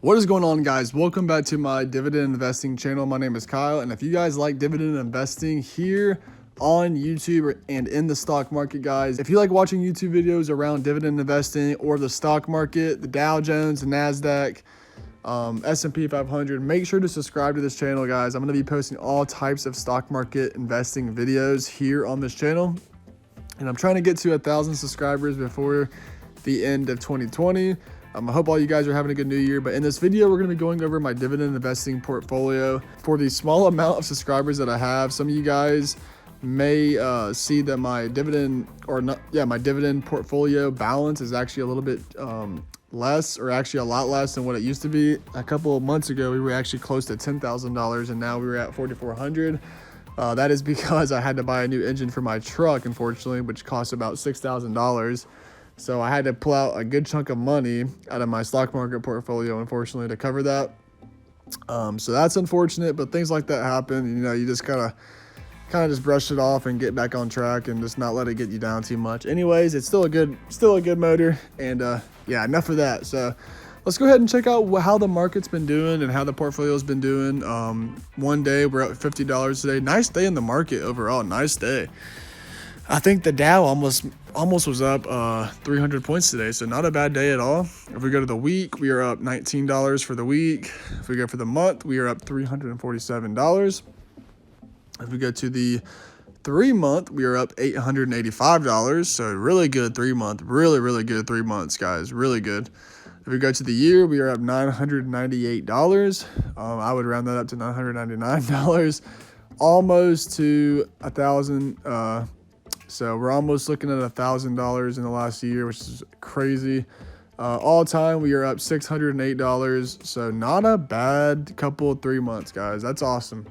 What is going on, guys? Welcome back to my dividend investing channel. My name is Kyle, and if you guys like dividend investing here on YouTube and in the stock market, guys, if you like watching YouTube videos around dividend investing or the stock market, the Dow Jones, the NASDAQ, S&P 500, make sure to subscribe to this channel, guys. I'm going to be posting all types of stock market investing videos here on this channel, and I'm trying to get to 1,000 subscribers before the end of 2020. I hope all you guys are having a good new year, but in this video, we're going to be going over my dividend investing portfolio. For the small amount of subscribers that I have, some of you guys may see that my dividend portfolio balance is actually a little bit less, or actually a lot less than what it used to be. A couple of months ago, we were actually close to $10,000, and now we were at $4,400. That is because I had to buy a new engine for my truck, unfortunately, which cost about $6,000. So I had to pull out a good chunk of money out of my stock market portfolio, unfortunately, to cover that. So that's unfortunate, but things like that happen. You know, you just kind of just brush it off and get back on track and just not let it get you down too much. Anyways, it's still a good motor. And yeah, enough of that. So let's go ahead and check out how the market's been doing and how the portfolio's been doing. One day we're at $50 today. Nice day in the market overall. Nice day. I think the Dow almost was up 300 points today, so not a bad day at all. If we go to the week, we are up $19 for the week. If we go for the month, we are up $347. If we go to the 3-month, we are up $885. So really good 3-month, really good 3 months, guys, really good. If we go to the year, we are up $998. I would round that up to $999, almost to 1,000. So we're almost looking at $1,000 in the last year, which is crazy. All time, we are up $608. So not a bad couple of 3 months, guys. That's awesome.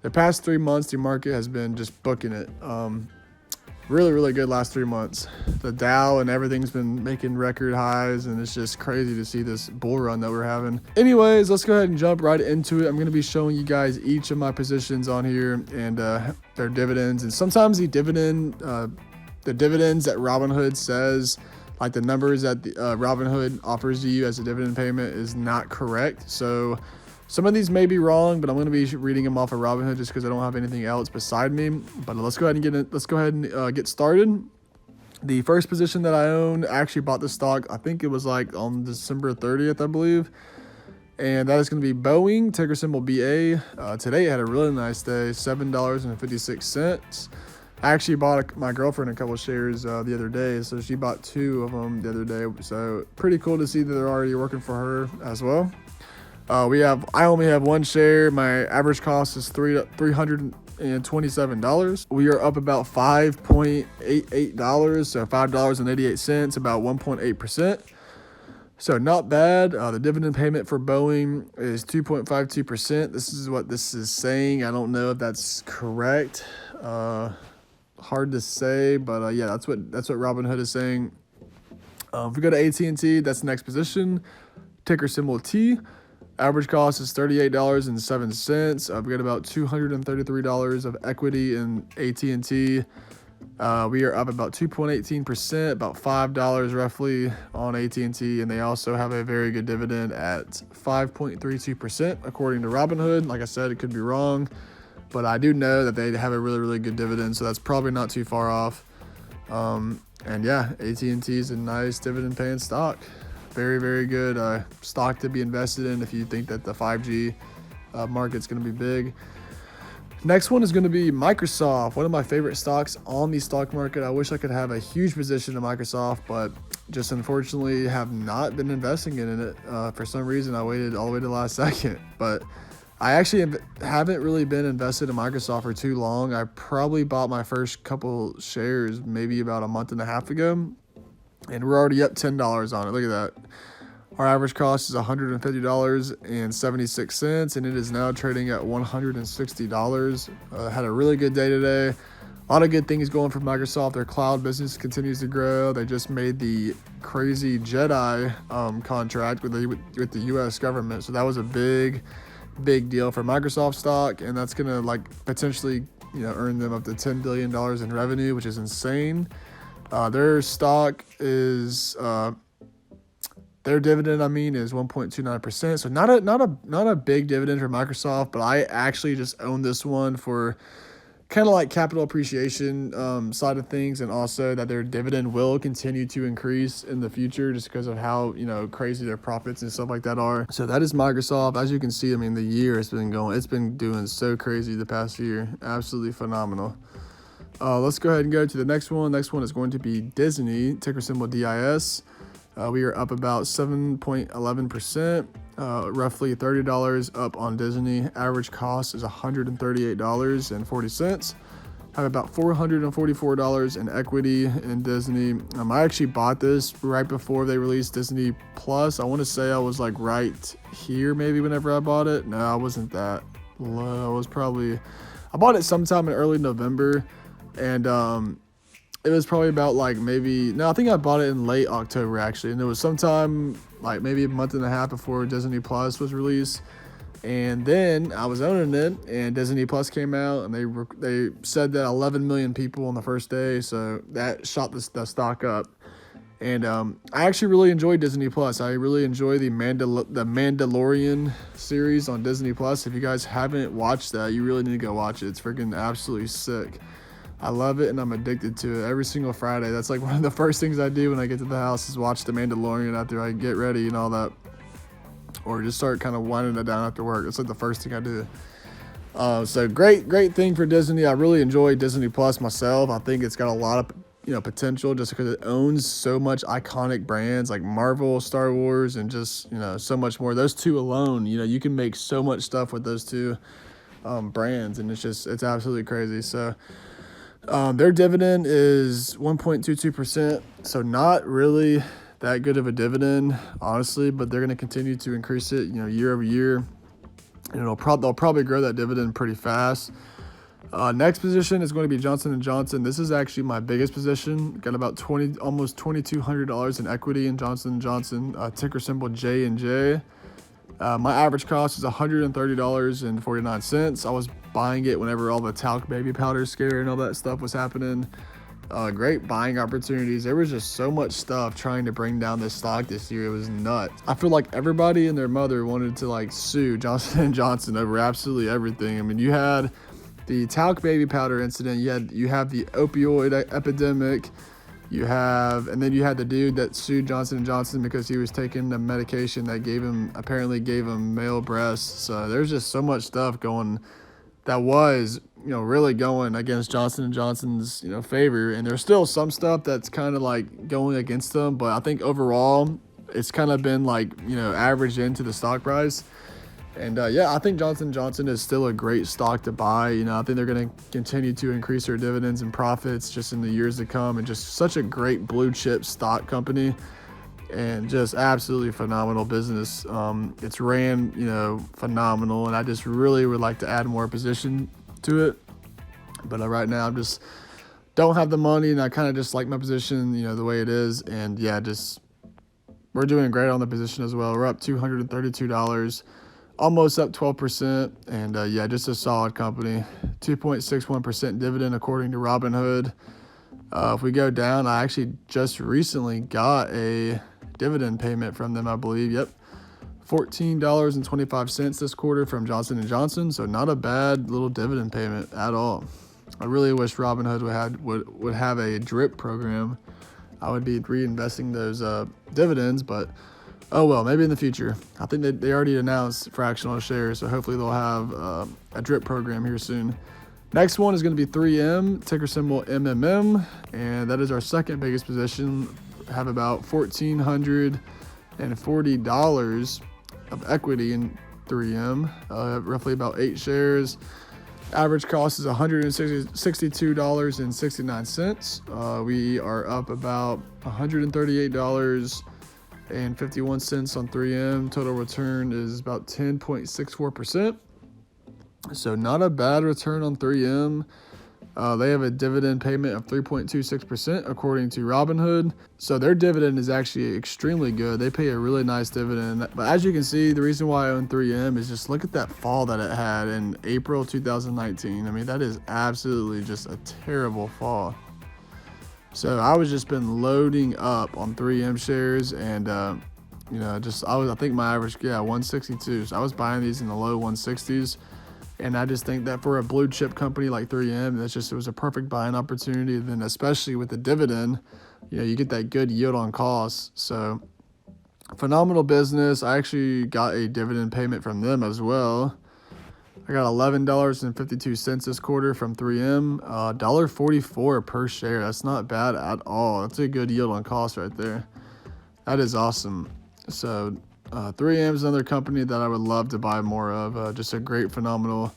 The past 3 months, the market has been just booking it. Really good last 3 months. The Dow and everything's been making record highs, and it's just crazy to see this bull run that we're having. Anyways, let's go ahead and jump right into it. I'm going to be showing you guys each of my positions on here and their dividends. And sometimes the dividends that Robinhood says, like the numbers that Robinhood offers to you as a dividend payment, is not correct. So some of these may be wrong, but I'm going to be reading them off of Robinhood just because I don't have anything else beside me. But let's go ahead and get started. The first position that I own, I actually bought the stock, I think it was like on December 30th, I believe. And that is going to be Boeing, ticker symbol BA. Today it had a really nice day, $7.56. I actually bought my girlfriend a couple of shares the other day, so she bought 2 of them the other day. So pretty cool to see that they're already working for her as well. I only have 1 share. My average cost is $327. We are up about $5.88, so $5.88, about 1.8%. So not bad. The dividend payment for Boeing is 2.52%. This is what this is saying. I don't know if that's correct. Hard to say, but yeah, that's what Robinhood is saying. If we go to AT&T, that's the next position. Ticker symbol T. Average cost is $38.07. I've got about $233 of equity in AT&T. We are up about 2.18%, about $5 roughly on AT&T, and they also have a very good dividend at 5.32%, according to Robinhood. Like I said, it could be wrong, but I do know that they have a really good dividend, so that's probably not too far off. And yeah, AT&T is a nice dividend-paying stock. Very good stock to be invested in if you think that the 5G market's going to be big. Next one is going to be Microsoft, one of my favorite stocks on the stock market. I wish I could have a huge position in Microsoft, but just unfortunately have not been investing in it. For some reason, I waited all the way to the last second. But I actually haven't really been invested in Microsoft for too long. I probably bought my first couple shares maybe about a month and a half ago. And we're already up $10 on it. Look at that. Our average cost is $150.76, and it is now trading at $160. Had a really good day today. A lot of good things going for Microsoft. Their cloud business continues to grow. They just made the crazy Jedi contract with the U.S. government. So that was a big deal for Microsoft stock, and that's going to potentially earn them up to $10 billion in revenue, which is insane. Their stock is Their dividend, I mean, is 1.29%. So not a big dividend for Microsoft, but I actually just own this one for kind of like capital appreciation side of things, and also that their dividend will continue to increase in the future just because of how, you know, crazy their profits and stuff like that are. So that is Microsoft. As you can see, I mean, the year it's been doing so crazy the past year. Absolutely phenomenal. Let's go ahead and go to the next one. Next one is going to be Disney, ticker symbol DIS. We are up about 7.11%, roughly $30 up on Disney. Average cost is $138.40. Have about $444 in equity in Disney. I actually bought this right before they released Disney Plus. I want to say I was like right here maybe whenever I bought it. No, I wasn't that low. I bought it sometime in early November, and it was probably about like I think I bought it in late October actually, and it was sometime like maybe a month and a half before Disney Plus was released. And then I was owning it, and Disney Plus came out, and they said that 11 million people on the first day, so that shot the stock up. And I actually really enjoyed Disney Plus. I really enjoy the Mandalorian series on Disney Plus. If you guys haven't watched that, you really need to go watch it. It's freaking absolutely sick. I love it, and I'm addicted to it every single Friday. That's like one of the first things I do when I get to the house is watch The Mandalorian after I get ready and all that. Or just start kind of winding it down after work. It's like the first thing I do. So great thing for Disney. I really enjoy Disney Plus myself. I think it's got a lot of potential just because it owns so much iconic brands like Marvel, Star Wars, and just so much more. Those two alone, you can make so much stuff with those two brands, and it's absolutely crazy. So their dividend is 1.22%. So not really that good of a dividend, honestly, but they're going to continue to increase it, year over year, and they'll probably grow that dividend pretty fast. Next position is going to be Johnson & Johnson. This is actually my biggest position. Got about almost $2,200 in equity in Johnson & Johnson, ticker symbol J&J. My average cost is $130.49. I was buying it whenever all the talc baby powder scare and all that stuff was happening. Great buying opportunities. There was just so much stuff trying to bring down this stock this year. It was nuts. I feel like everybody and their mother wanted to sue Johnson & Johnson over absolutely everything. I mean, you had the talc baby powder incident. You have the opioid epidemic. And then you had the dude that sued Johnson & Johnson because he was taking the medication that apparently gave him male breasts. So there's just so much stuff going that was really going against Johnson & Johnson's favor, and there's still some stuff that's kind of like going against them, but I think overall it's kind of been averaged into the stock price. And I think Johnson & Johnson is still a great stock to buy. I think they're going to continue to increase their dividends and profits just in the years to come, and just such a great blue chip stock company and just absolutely phenomenal business. It's ran phenomenal, and I just really would like to add more position to it, but right now I just don't have the money, and I kind of just like my position the way it is. And we're doing great on the position as well. We're up $232, almost up 12%, and just a solid company. 2.61% dividend according to Robinhood. If we go down, I actually just recently got a dividend payment from them, I believe. Yep, $14.25 this quarter from Johnson & Johnson, so not a bad little dividend payment at all. I really wish Robinhood would have a drip program. I would be reinvesting those dividends, but oh well, maybe in the future. I think they already announced fractional shares, so hopefully they'll have a drip program here soon. Next one is going to be 3M, ticker symbol MMM, and that is our second biggest position. Have about $1,440 of equity in 3M, roughly about 8 shares. Average cost is $162.69. We are up about $138.51 on 3M. Total return is about 10.64%. So not a bad return on 3M. They have a dividend payment of 3.26% according to Robinhood. So their dividend is actually extremely good. They pay a really nice dividend. But as you can see, the reason why I own 3M is just look at that fall that it had in April 2019. I mean, that is absolutely just a terrible fall. So I was just been loading up on 3M shares, and You know, I think my average, 162. So I was buying these in the low 160s. And I just think that for a blue chip company like 3M, it was a perfect buying opportunity. And then especially with the dividend, you know, you get that good yield on cost. So phenomenal business. I actually got a dividend payment from them as well. I got $11.52 this quarter from 3M, $1.44 per share. That's not bad at all. That's a good yield on cost right there. That is awesome. So 3M is another company that I would love to buy more of. Just a great, phenomenal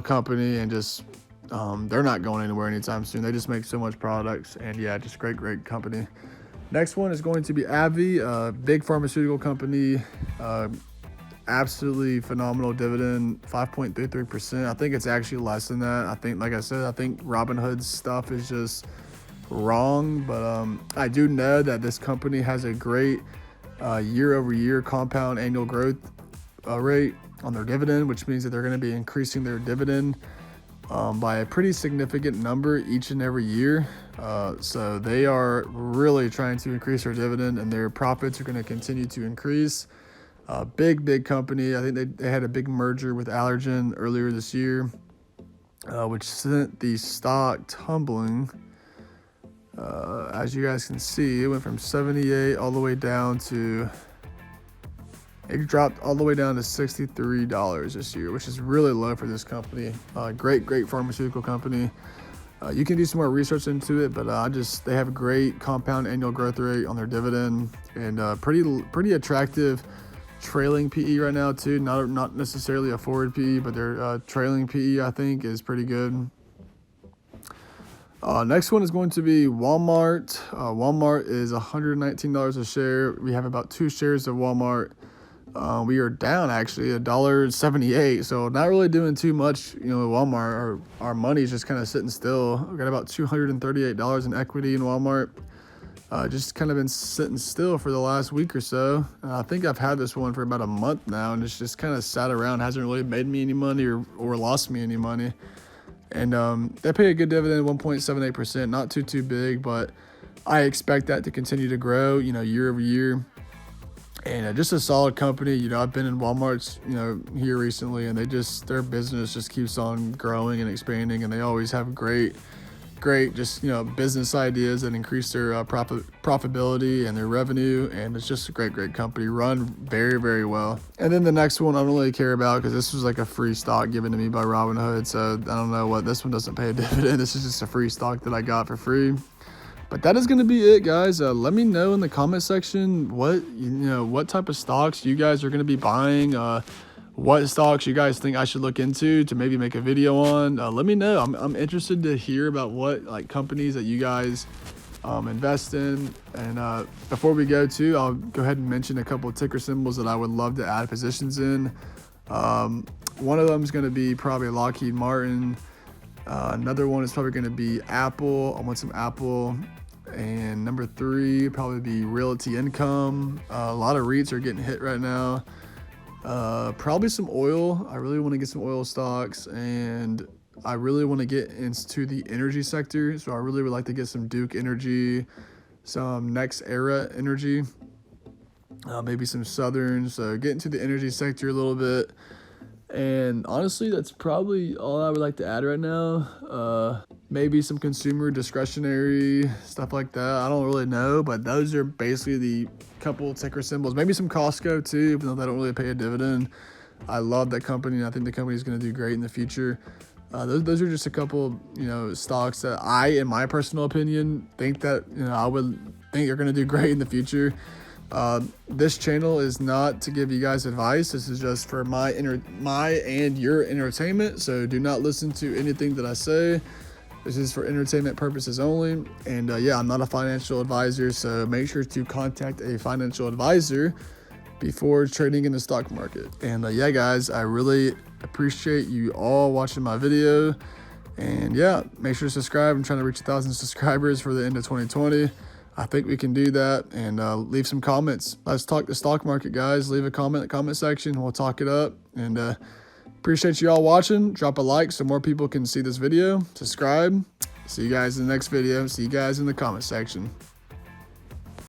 company, and just they're not going anywhere anytime soon. They just make so much products, and yeah, just great company. Next one is going to be AbbVie, big pharmaceutical company. Absolutely phenomenal dividend, 5.33%. I think it's actually less than that. I think, like I said, I think Robinhood's stuff is just wrong, but I do know that this company has a great year-over-year compound annual growth rate on their dividend, which means that they're going to be increasing their dividend by a pretty significant number each and every year. So they are really trying to increase their dividend, and their profits are going to continue to increase. Big company. I think they had a big merger with Allergen earlier this year, which sent the stock tumbling. As you guys can see, it went from 78 all the way down to, it dropped all the way down to $63 this year, which is really low for this company. Great pharmaceutical company. You can do some more research into it, but they have a great compound annual growth rate on their dividend, and pretty attractive trailing PE right now too. Not necessarily a forward PE, but their trailing PE I think is pretty good. Next one is going to be Walmart. Walmart is $119 a share. We have about 2 shares of Walmart. We are down actually $1.78, so not really doing too much, you know, with Walmart. Our money's just kind of sitting still. We got about $238 in equity in Walmart. Just kind of been sitting still for the last week or so. I think I've had this one for about a month now, and it's just kind of sat around, hasn't really made me any money or lost me any money. And they pay a good dividend, 1.78%, not too big, but I expect that to continue to grow, you know, year over year. And just a solid company. You know, I've been in Walmart's, you know, here recently, and their business just keeps on growing and expanding, and they always have great just, you know, business ideas that increase their profitability and their revenue. And it's just a great company, run very well. And then the next one I don't really care about, because this was like a free stock given to me by Robinhood, so I don't know what, this one doesn't pay a dividend. This is just a free stock that I got for free. But that is going to be it, guys. Let me know in the comment section what type of stocks you guys are going to be buying, what stocks you guys think I should look into to maybe make a video on. Let me know. I'm interested to hear about what companies that you guys invest in. And before we go to, I'll go ahead and mention a couple of ticker symbols that I would love to add positions in. One of them is going to be probably Lockheed Martin. Another one is probably going to be Apple. I want some Apple. And number 3 probably be Realty Income. A lot of REITs are getting hit right now. Probably some oil. I really want to get some oil stocks, and I really want to get into the energy sector. So I really would like to get some Duke Energy, some Next Era Energy, maybe some Southern. So get into the energy sector a little bit. And honestly, that's probably all I would like to add right now. Maybe some consumer discretionary stuff like that. I don't really know, but those are basically the couple ticker symbols. Maybe some Costco too, even though they don't really pay a dividend. I love that company, and I think the company is going to do great in the future. Those are just a couple, you know, stocks that I, in my personal opinion, think that, you know, I would think are going to do great in the future. This channel is not to give you guys advice. This is just for my and your entertainment. So do not listen to anything that I say. This is for entertainment purposes only. And yeah, I'm not a financial advisor, so make sure to contact a financial advisor before trading in the stock market. And yeah, guys, I really appreciate you all watching my video. And yeah, make sure to subscribe. I'm trying to reach 1,000 subscribers for the end of 2020. I think we can do that. And leave some comments. Let's talk the stock market, guys. Leave a comment in the comment section. We'll talk it up. And appreciate you all watching. Drop a like so more people can see this video. Subscribe. See you guys in the next video. See you guys in the comment section.